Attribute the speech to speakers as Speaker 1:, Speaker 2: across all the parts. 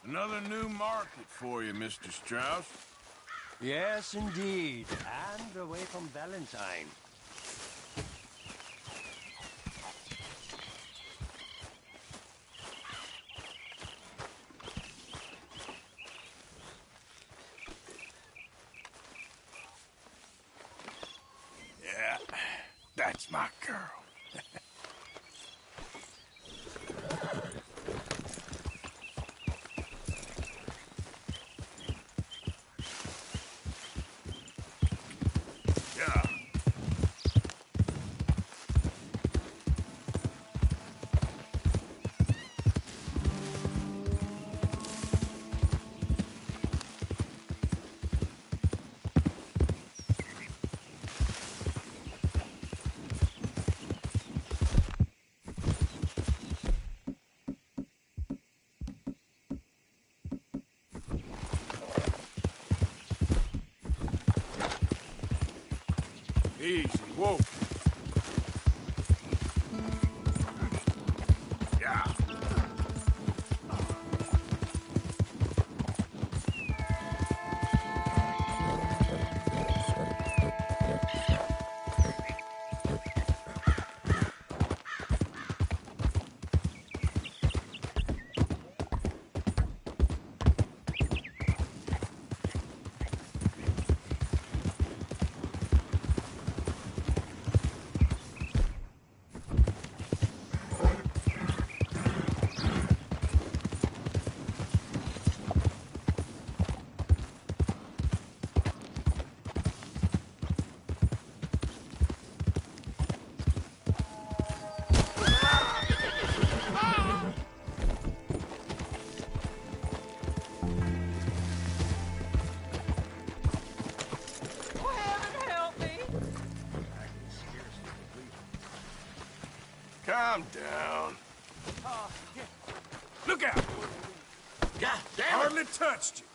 Speaker 1: Another new market for you, Mr. Strauss.
Speaker 2: Yes, indeed. And away from Valentine.
Speaker 1: Yeah, that's my girl. Easy, whoa. Yeah. Calm down. Look out!
Speaker 3: God damn it!
Speaker 1: Hardly touched you.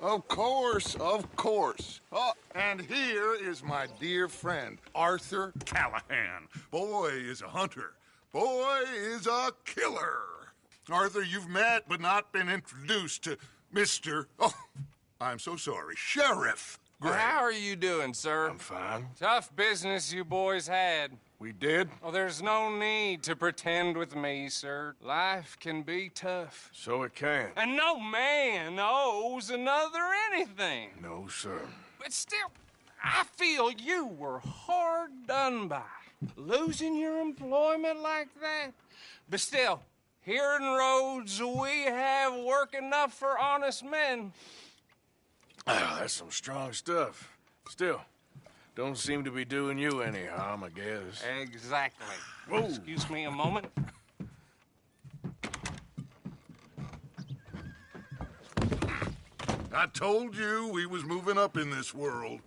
Speaker 4: Of course, of course. Oh, and here is my dear friend, Arthur Callahan. Boy is a hunter. Boy is a killer. Arthur, you've met but not been introduced to Mr. Oh, I'm so sorry, Sheriff Gray.
Speaker 5: How are you doing, sir?
Speaker 1: I'm fine.
Speaker 5: Tough business you boys had.
Speaker 1: We did?
Speaker 5: Oh, there's no need to pretend with me, sir. Life can be tough.
Speaker 1: So it can.
Speaker 5: And no man owes another anything.
Speaker 1: No, sir.
Speaker 5: But still, I feel you were hard done by. Losing your employment like that. But still, here in Rhodes, we have work enough for honest men.
Speaker 1: Oh, that's some strong stuff. Still, don't seem to be doing you any harm, I guess.
Speaker 5: Exactly.
Speaker 1: Whoa.
Speaker 5: Excuse me a moment.
Speaker 4: I told you we was moving up in this world.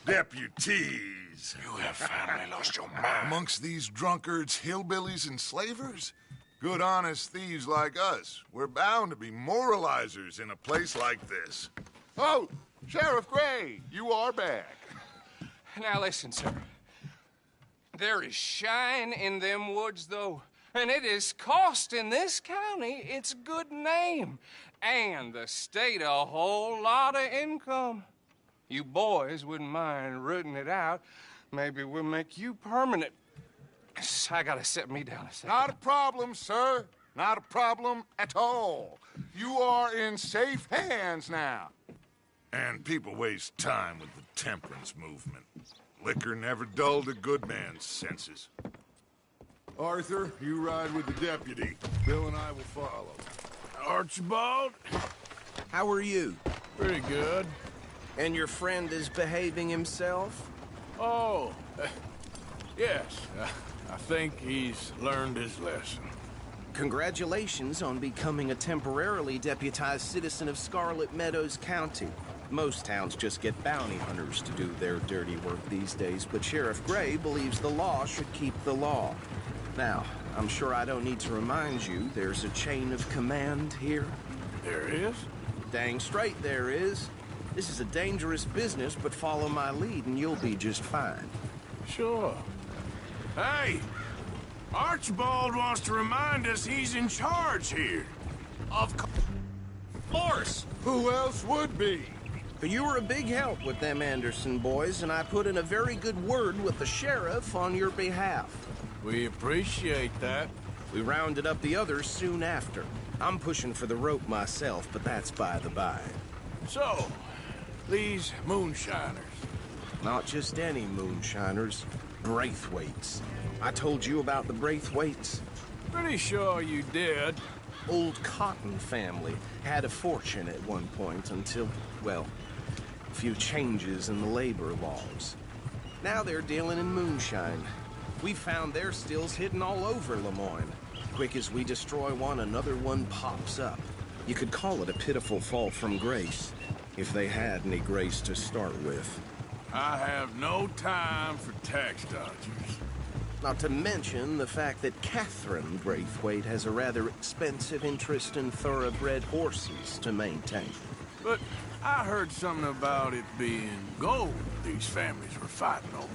Speaker 4: Deputies.
Speaker 1: You have finally lost your mind.
Speaker 4: Amongst these drunkards, hillbillies, and slavers? Good, honest thieves like us. We're bound to be moralizers in a place like this. Oh, Sheriff Gray, you are back.
Speaker 5: Now listen, sir. There is shine in them woods, though, and it is costing this county its good name and the state a whole lot of income. You boys wouldn't mind rooting it out. Maybe we'll make you permanent. I gotta set me down a second.
Speaker 4: Not a problem, sir. Not a problem at all. You are in safe hands now. And people waste time with the temperance movement. Liquor never dulled a good man's senses. Arthur, you ride with the deputy. Bill and I will follow.
Speaker 1: Archibald?
Speaker 6: How are you?
Speaker 1: Pretty good.
Speaker 6: And your friend is behaving himself?
Speaker 1: Oh, yes. I think he's learned his lesson.
Speaker 6: Congratulations on becoming a temporarily deputized citizen of Scarlet Meadows County. Most towns just get bounty hunters to do their dirty work these days, but Sheriff Gray believes the law should keep the law. Now, I'm sure I don't need to remind you there's a chain of command here.
Speaker 1: There is?
Speaker 6: Dang straight there is. This is a dangerous business, but follow my lead and you'll be just fine.
Speaker 1: Sure. Hey! Archibald wants to remind us he's in charge here.
Speaker 3: Of course.
Speaker 4: Who else would be?
Speaker 6: You were a big help with them Anderson boys, and I put in a very good word with the sheriff on your behalf.
Speaker 1: We appreciate that.
Speaker 6: We rounded up the others soon after. I'm pushing for the rope myself, but that's by the by.
Speaker 1: So, these moonshiners.
Speaker 6: Not just any moonshiners, Braithwaites. I told you about the Braithwaites.
Speaker 1: Pretty sure you did.
Speaker 6: Old Cotton family had a fortune at one point until, well, a few changes in the labor laws. Now they're dealing in moonshine. We found their stills hidden all over Lemoyne. Quick as we destroy one, another one pops up. You could call it a pitiful fall from grace, if they had any grace to start with.
Speaker 1: I have no time for tax dodgers.
Speaker 6: Not to mention the fact that Catherine Braithwaite has a rather expensive interest in thoroughbred horses to maintain.
Speaker 1: But I heard something about it being gold these families were fighting over.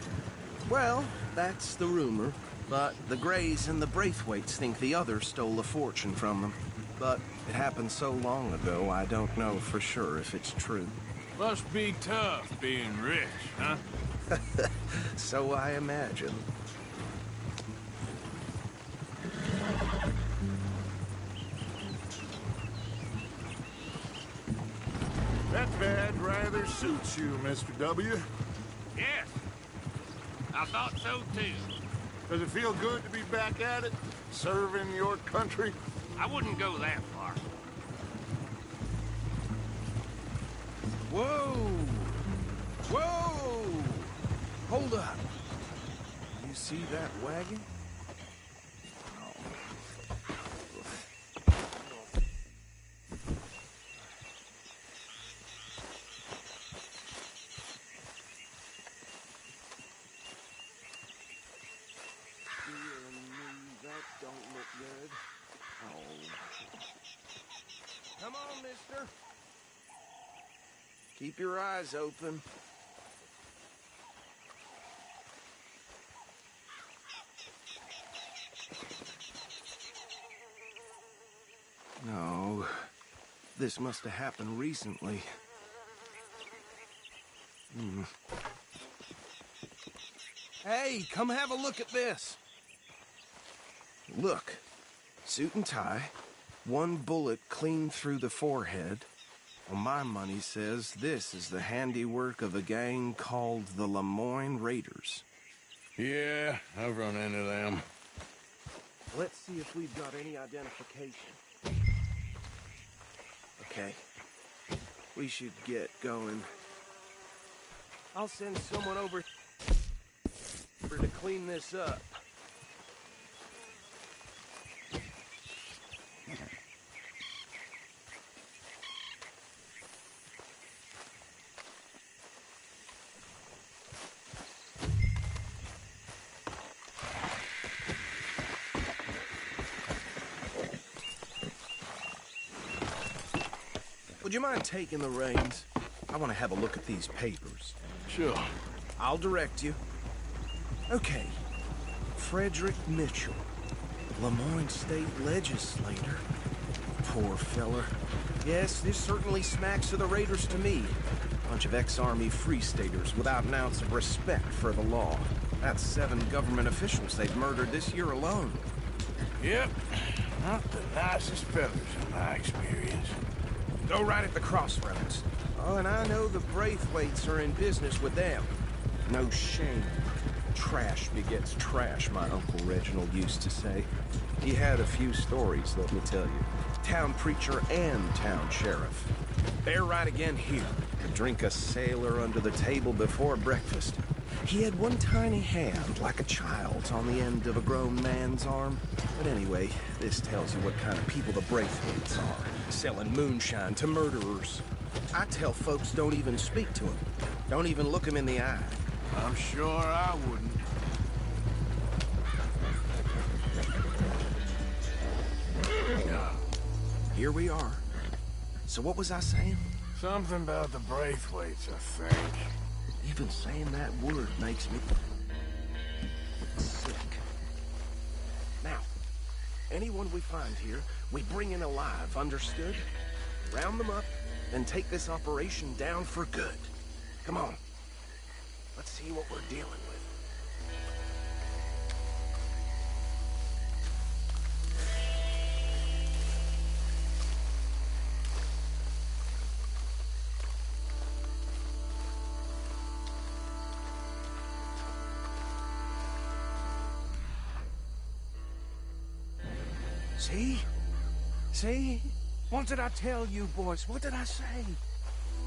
Speaker 6: Well, that's the rumor. But the Grays and the Braithwaites think the other stole a fortune from them. But it happened so long ago, I don't know for sure if it's true.
Speaker 1: Must be tough being rich, huh?
Speaker 6: So I imagine.
Speaker 4: That bed rather suits you, Mr. W.
Speaker 3: Yes. I thought so too.
Speaker 4: Does it feel good to be back at it? Serving your country?
Speaker 3: I wouldn't go that far.
Speaker 6: Whoa! Whoa! Hold up. You see that wagon? That don't look good. Oh. Come on, mister. Keep your eyes open. No. This must have happened recently. Hey, come have a look at this. Look. Suit and tie. One bullet clean through the forehead. Well, my money says this is the handiwork of a gang called the Lemoyne Raiders.
Speaker 1: Yeah, I've run into them.
Speaker 6: Let's see if we've got any identification. Okay. We should get going. I'll send someone over to clean this up. Would you mind taking the reins? I want to have a look at these papers.
Speaker 1: Sure.
Speaker 6: I'll direct you. Okay. Frederick Mitchell, Lemoyne State Legislator. Poor fella. Yes, this certainly smacks of the Raiders to me. Bunch of ex-Army Free Staters without an ounce of respect for the law. That's 7 government officials they've murdered this year alone.
Speaker 1: Yep. Not the nicest fellas in my experience.
Speaker 6: Go right at the crossroads. Oh, and I know the Braithwaites are in business with them. No shame. Trash begets trash, my Uncle Reginald used to say. He had a few stories, let me tell you. Town preacher and town sheriff. They're right again here. Drink a sailor under the table before breakfast. He had one tiny hand, like a child's, on the end of a grown man's arm. But anyway, this tells you what kind of people the Braithwaites are. Selling moonshine to murderers. I tell folks don't even speak to them. Don't even look them in the eye.
Speaker 1: I'm sure I wouldn't.
Speaker 6: Here we are. So what was I saying?
Speaker 1: Something about the Braithwaites, I think.
Speaker 6: Even saying that word makes me sick. Now, anyone we find here, we bring in alive, understood? Round them up, and take this operation down for good. Come on. Let's see what we're dealing with. See? See? What did I tell you, boys? What did I say?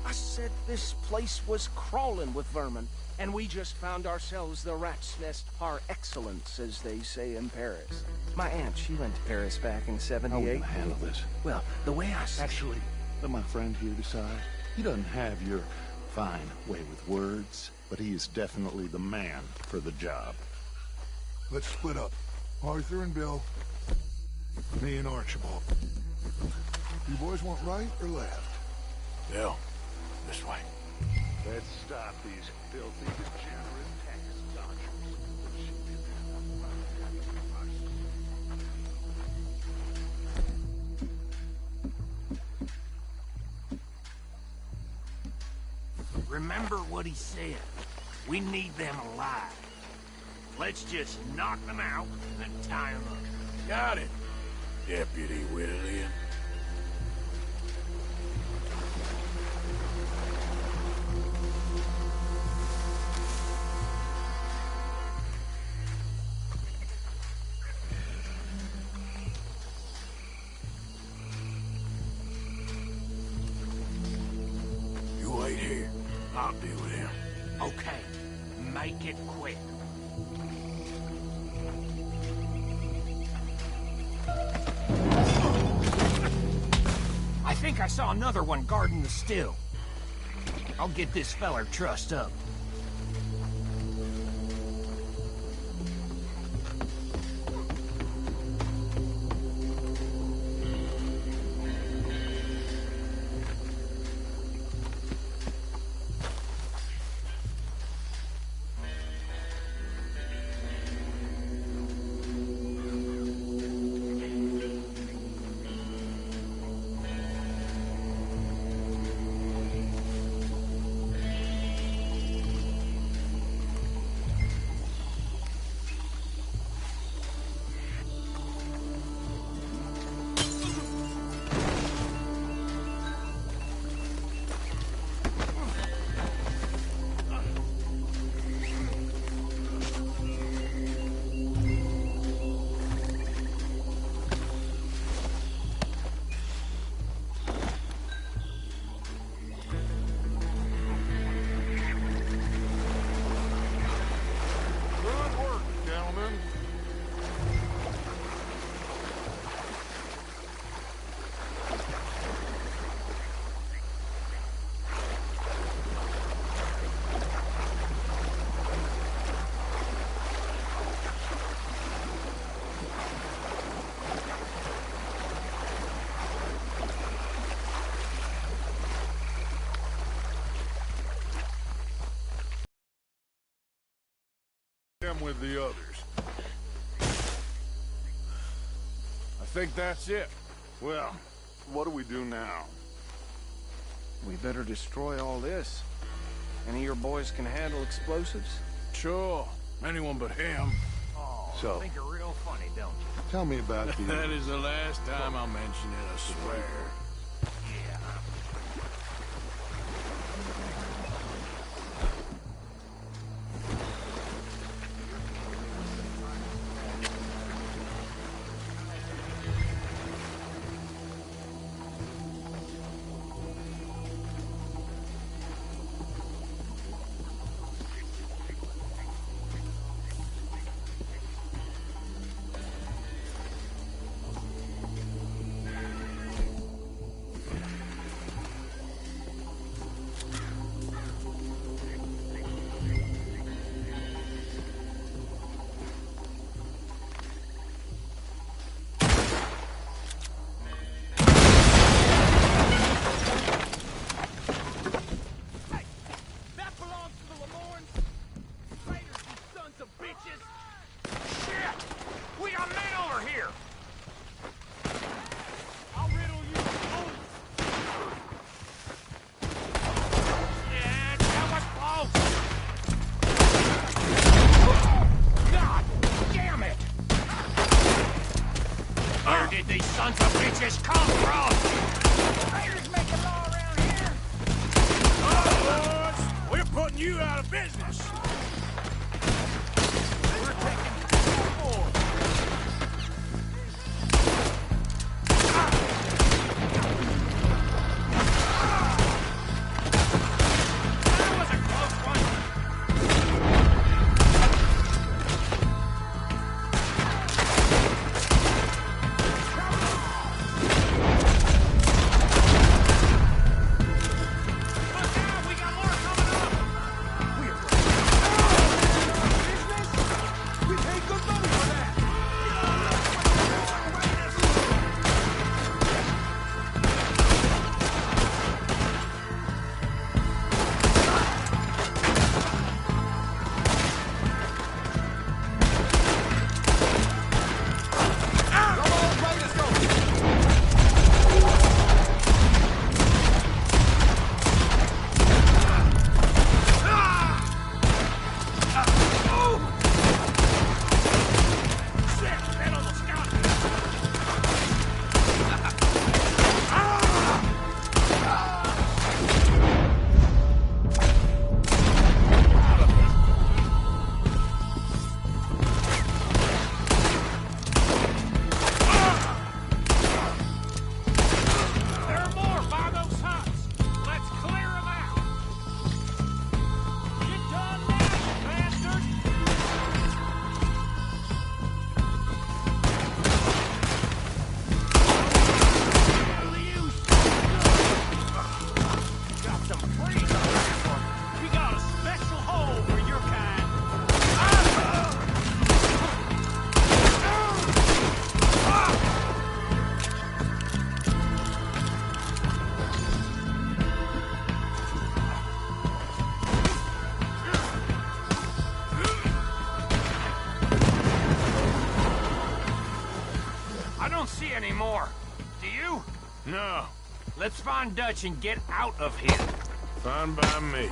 Speaker 6: I said this place was crawling with vermin, and we just found ourselves the rat's nest par excellence, as they say in Paris. My aunt, she went to Paris back in '78.
Speaker 7: How are we gonna handle this?
Speaker 6: Well, the way I see
Speaker 7: Actually, let my friend here decide. He doesn't have your fine way with words, but he is definitely the man for the job.
Speaker 4: Let's split up. Arthur and Bill. Me and Archibald. You boys want right or left?
Speaker 1: Bill, this way.
Speaker 7: Let's stop these filthy, degenerate tax dodgers.
Speaker 3: Remember what he said. We need them alive. Let's just knock them out and tie them up.
Speaker 1: Got it, Deputy William. You wait here. I'll deal with him.
Speaker 3: Okay, make it quick. I think I saw another one guarding the still. I'll get this feller trussed up.
Speaker 4: Good work, gentlemen. Them with the others.
Speaker 1: I think that's it.
Speaker 7: Well, what do we do now?
Speaker 6: we better destroy all this. Any of your boys can handle explosives?
Speaker 1: Sure. Anyone but him.
Speaker 3: Oh,
Speaker 7: So-
Speaker 3: think you're real funny, don't you?
Speaker 7: Tell me about
Speaker 1: That is the last time I'll mention it, I swear.
Speaker 3: Yeah, you out of business. We're taking more. That was a close one. Look out, we got more coming up.
Speaker 2: We paid good money for that.
Speaker 3: Shit, that almost got me. There are more by those huts. Let's clear them out. Get done now, you bastard! Got some freeze on this one. We got a special hole for your kind. I don't see any more. Do you?
Speaker 1: No,
Speaker 3: Let's find Dutch and get out of here.
Speaker 1: fine by me.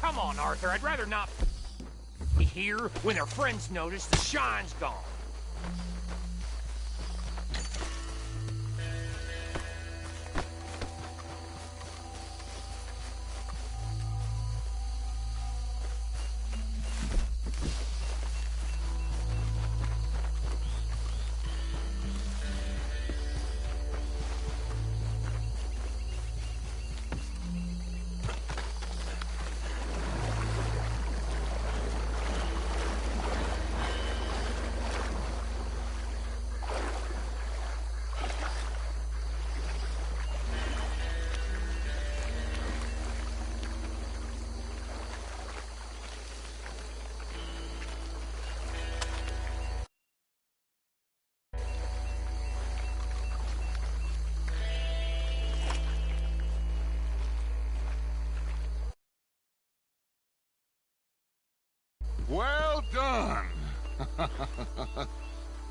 Speaker 3: Come on, Arthur. I'd rather not be here when their friends notice the shine's gone.
Speaker 4: Well done.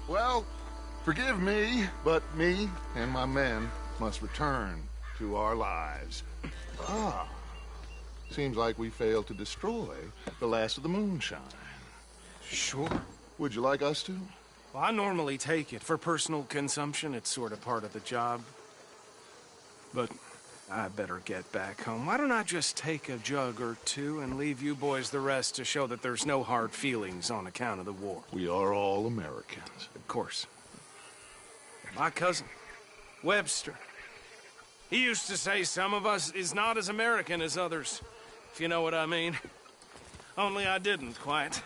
Speaker 4: Well, forgive me, but me and my men must return to our lives. Ah, seems like we failed to destroy the last of the moonshine.
Speaker 6: Sure.
Speaker 4: Would you like us to?
Speaker 6: Well, I normally take it. For personal consumption, it's sort of part of the job. But I better get back home. Why don't I just take a jug or two and leave you boys the rest to show that there's no hard feelings on account of the war?
Speaker 4: We are all Americans.
Speaker 6: Of course. My cousin, Webster, he used to say some of us is not as American as others, if you know what I mean. Only I didn't quite.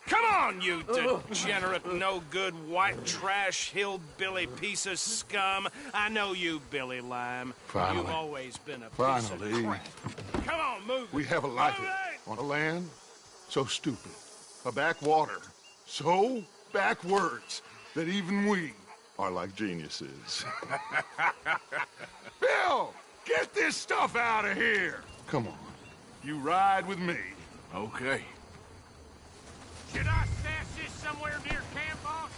Speaker 6: Come on, you degenerate, no-good, white trash, hillbilly piece of scum. I know you, Billy Lime.
Speaker 4: Finally.
Speaker 6: You've always been a piece
Speaker 4: Finally.
Speaker 6: of crap. Come on, move it.
Speaker 4: We have a life
Speaker 6: Move it!
Speaker 4: on a land so stupid, a backwater so backwards that even we are like geniuses. Bill, get this stuff out of here. Come on, you ride with me.
Speaker 1: Okay.
Speaker 3: Should I stash this somewhere near camp, boss?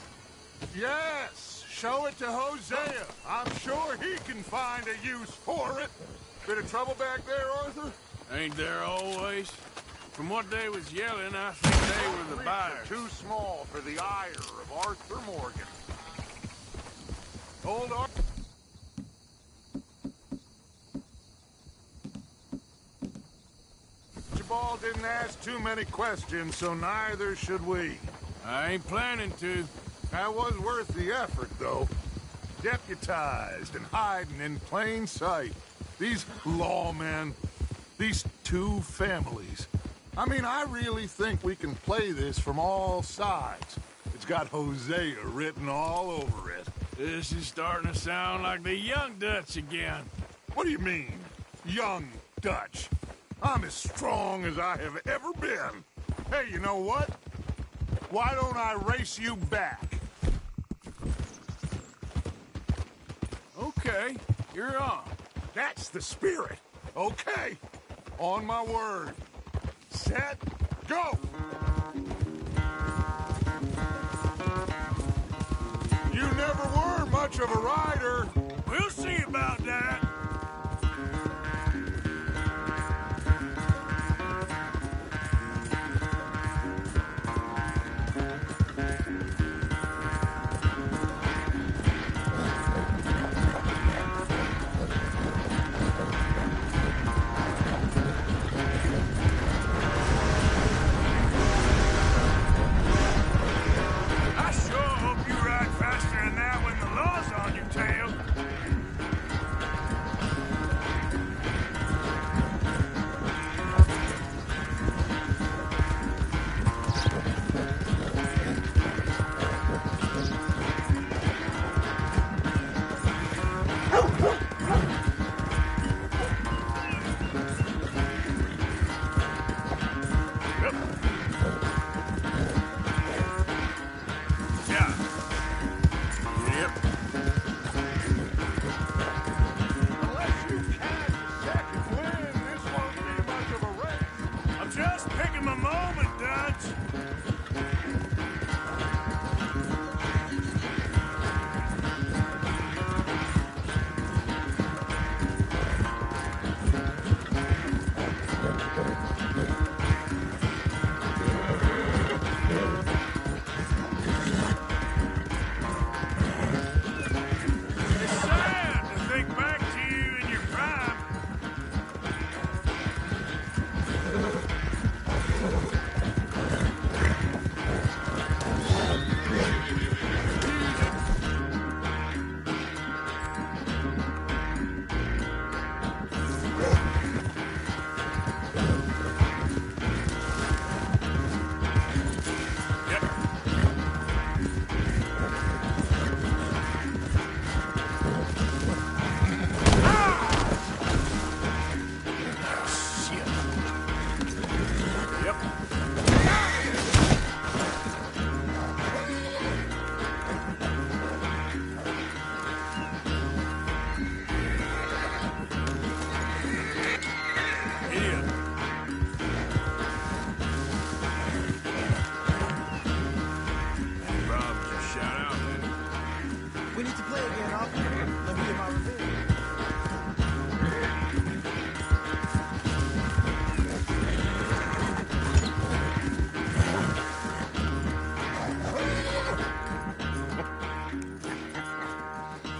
Speaker 4: Yes, show it to Hosea. I'm sure he can find a use for it. Bit of trouble back there, Arthur?
Speaker 1: Ain't there always? From what they was yelling, I think they were the buyers.
Speaker 4: Too small for the ire of Arthur Morgan. Old Arthur. didn't ask too many questions, so neither should we.
Speaker 1: I ain't planning to.
Speaker 4: That was worth the effort, though. Deputized and hiding in plain sight. These lawmen, these two families. I mean, I really think we can play this from all sides. It's got Hosea written all over it.
Speaker 1: This is starting to sound like the Young Dutch again.
Speaker 4: What do you mean, young Dutch? I'm as strong as I have ever been. Hey, you know what? Why don't I race you back?
Speaker 1: Okay, you're on.
Speaker 4: That's the spirit. Okay. On my word. Set, go! You never were much of a rider.
Speaker 1: We'll see about that.
Speaker 3: I sure hope you ride faster than that when the law's on your tail. Yeah.
Speaker 1: Yep.
Speaker 4: Unless you catch a second wind, this won't be much of a race.
Speaker 1: I'm just picking my moment, Dutch. It's sad to think back to you in your prime. Yep. Shit. Yep. Idiot. Any problems, just shout out, man.
Speaker 8: We need to play again, officer. Let me get my revenge.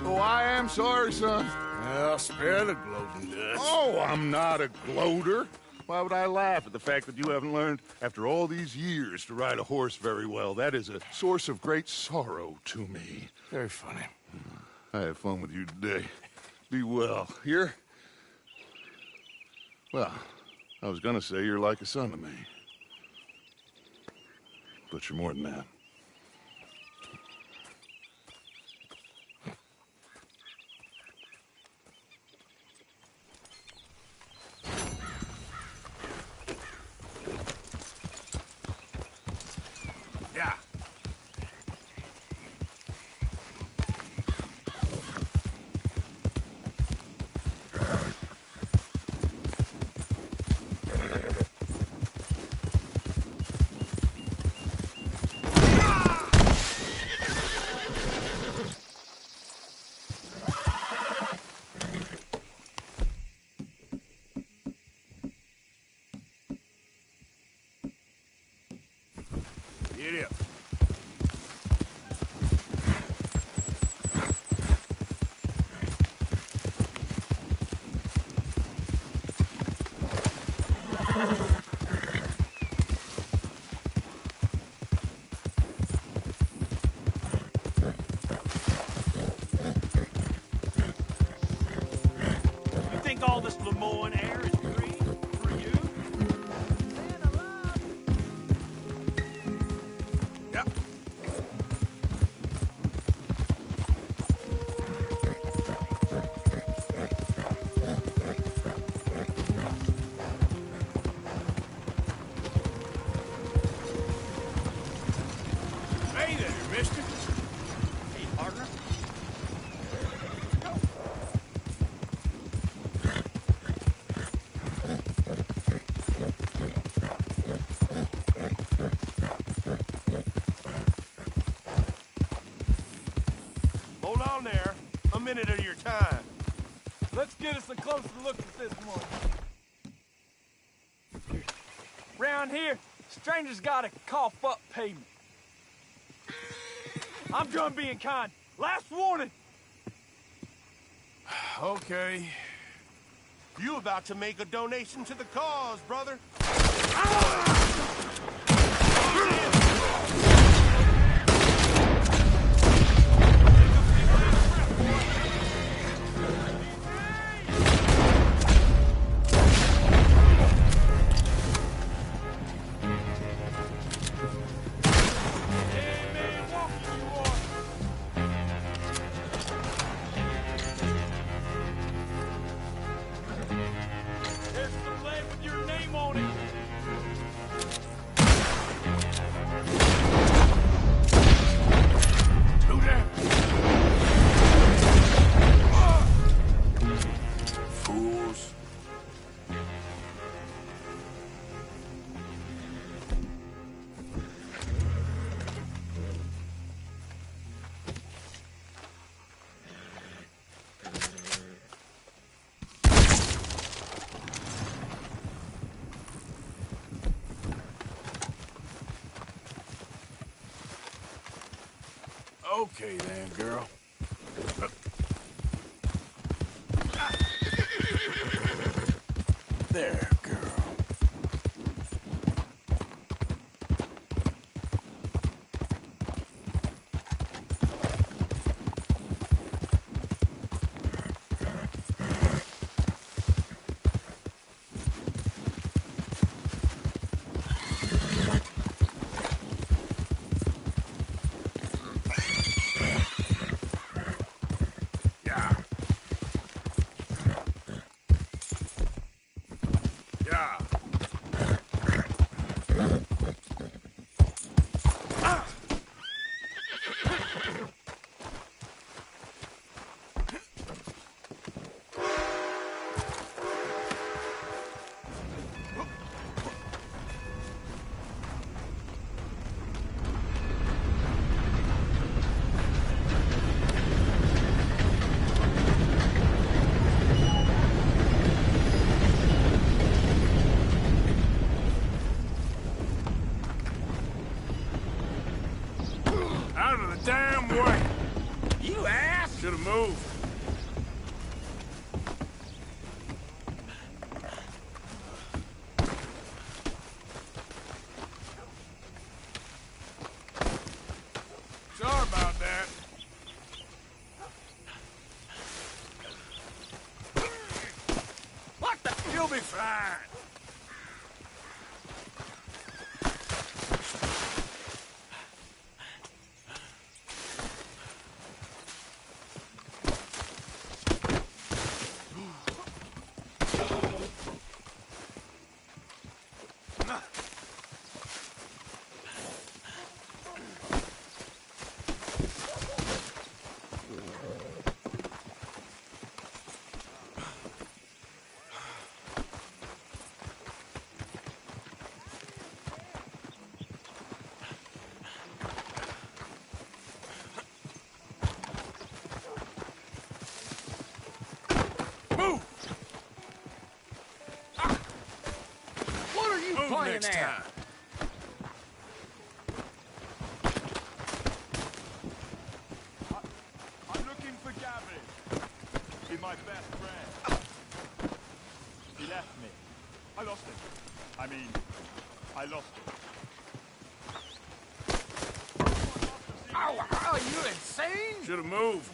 Speaker 4: Oh, I am sorry, son.
Speaker 1: Well, spare the gloating, Dutch.
Speaker 4: Oh, I'm not a gloater. Why would I laugh at the fact that you haven't learned, after all these years, to ride a horse very well? That is a source of great sorrow to me.
Speaker 1: Very funny.
Speaker 4: I had fun with you today. Be well. Here? Well, I was gonna say you're like a son to me. But you're more than that.
Speaker 1: Yeah. Idiot.
Speaker 3: all this Lemoyne air is green for you?
Speaker 1: Yeah. Hey there, mister.
Speaker 3: Hey, partner. Hold on there. A minute of your time.
Speaker 8: Let's get us a closer look at this one. Round here, strangers gotta cough up payment. I'm done being kind. Last warning.
Speaker 1: Okay.
Speaker 3: You about to make a donation to the cause, brother.
Speaker 8: There's some lead with your name on it.
Speaker 1: Do that. Fools. Okay then, girl. There, girl. Yeah. Yeah. Out of the damn way!
Speaker 3: You ass!
Speaker 1: Should have moved. Sorry about that.
Speaker 3: What the?
Speaker 1: You'll be fine. Move!
Speaker 8: What are you
Speaker 1: Move
Speaker 8: playing
Speaker 1: next
Speaker 8: at?
Speaker 1: time.
Speaker 8: I'm looking for Gavin. He's my best friend. He left me. I lost him. I lost him.
Speaker 3: Oh, are you insane?
Speaker 1: Should have moved.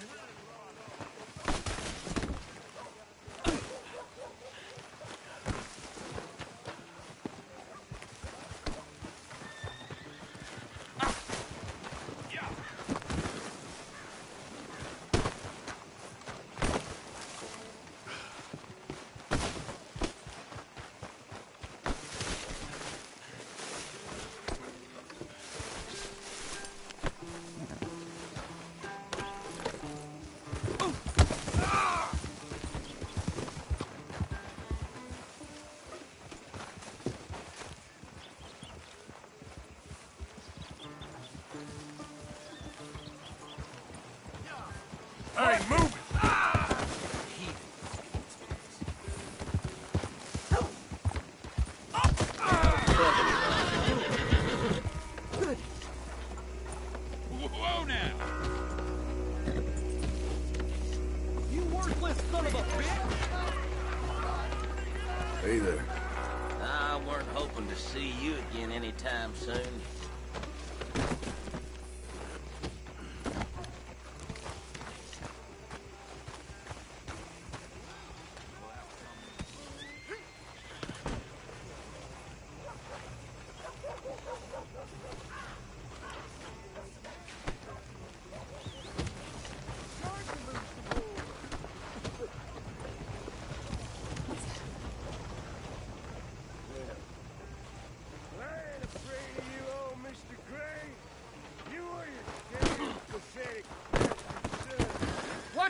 Speaker 2: Son of a bitch!
Speaker 1: Hey there.
Speaker 9: I weren't hoping to see you again anytime soon.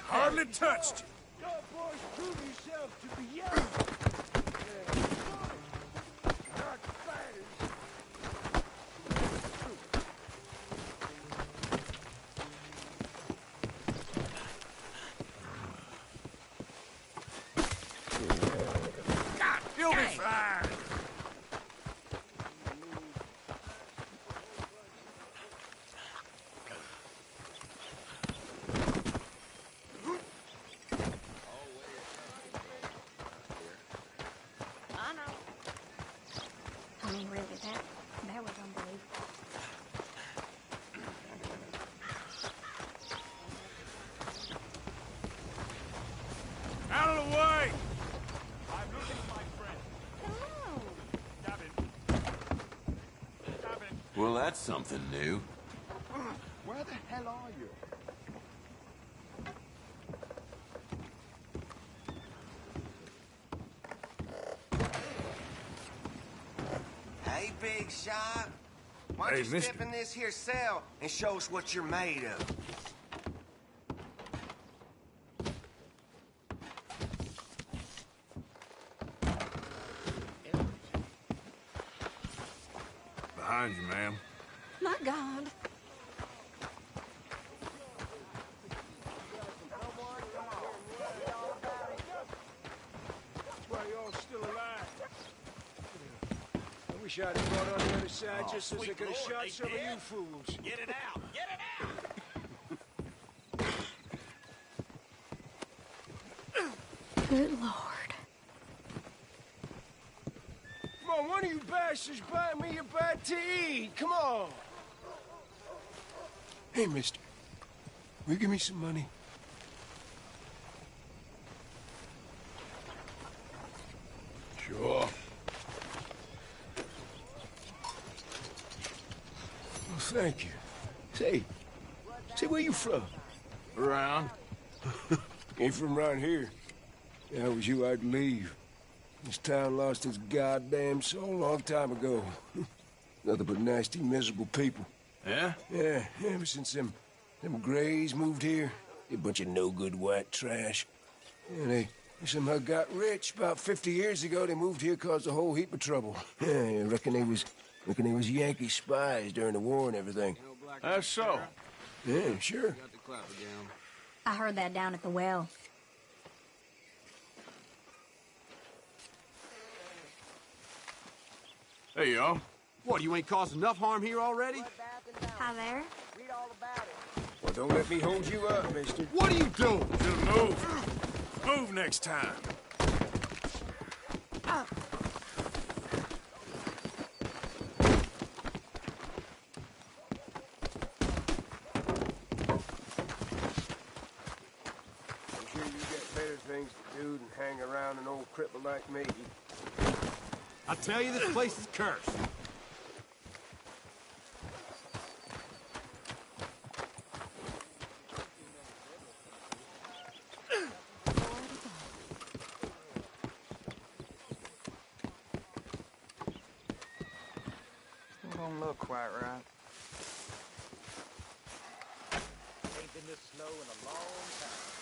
Speaker 1: Hardly touched. God, you'll be fine.
Speaker 10: I mean, really, that was unbelievable.
Speaker 1: Out of the way!
Speaker 8: I'm looking for my friend.
Speaker 10: Hello.
Speaker 8: Gavin. Gavin.
Speaker 11: Well, that's something new.
Speaker 7: Where the hell are you?
Speaker 12: Hey, big shot. Why
Speaker 1: Hey,
Speaker 12: don't you
Speaker 1: mister.
Speaker 12: step in this here cell and show us what you're made of?
Speaker 1: Behind you, ma'am.
Speaker 10: My God.
Speaker 2: That's why y'all still alive. I wish I'd have brought on the other side just as I could have shot some of you fools.
Speaker 3: Get it out! Get it out!
Speaker 10: Good Lord.
Speaker 2: Come on, one of you bastards buy me a bite to eat. Come on. Hey, mister. Will you give me some money?
Speaker 1: Sure.
Speaker 2: Well, thank you. Say, where you from?
Speaker 1: Around.
Speaker 2: Ain't from around here. If I was you, I'd leave. This town lost its goddamn soul a long time ago. Nothing but nasty, miserable people.
Speaker 1: Yeah?
Speaker 2: Yeah, ever since them Greys moved here, they a bunch of no-good white trash. Yeah, they somehow got rich. About 50 years ago, they moved here, caused a whole heap of trouble. Yeah, I reckon they was Yankee spies during the war and everything.
Speaker 1: That's so.
Speaker 2: Yeah, sure.
Speaker 10: I heard that down at the well.
Speaker 1: Hey, y'all.
Speaker 11: What, you ain't caused enough harm here already?
Speaker 10: Hi there.
Speaker 2: Well, don't let me hold you up, mister.
Speaker 11: What are you doing?
Speaker 1: Should move. Move next time.
Speaker 2: I'm sure you got better things to do than hang around an old cripple like me.
Speaker 11: I tell you, this place is cursed.
Speaker 13: Don't look quite right.
Speaker 3: Ain't been this slow in a long time.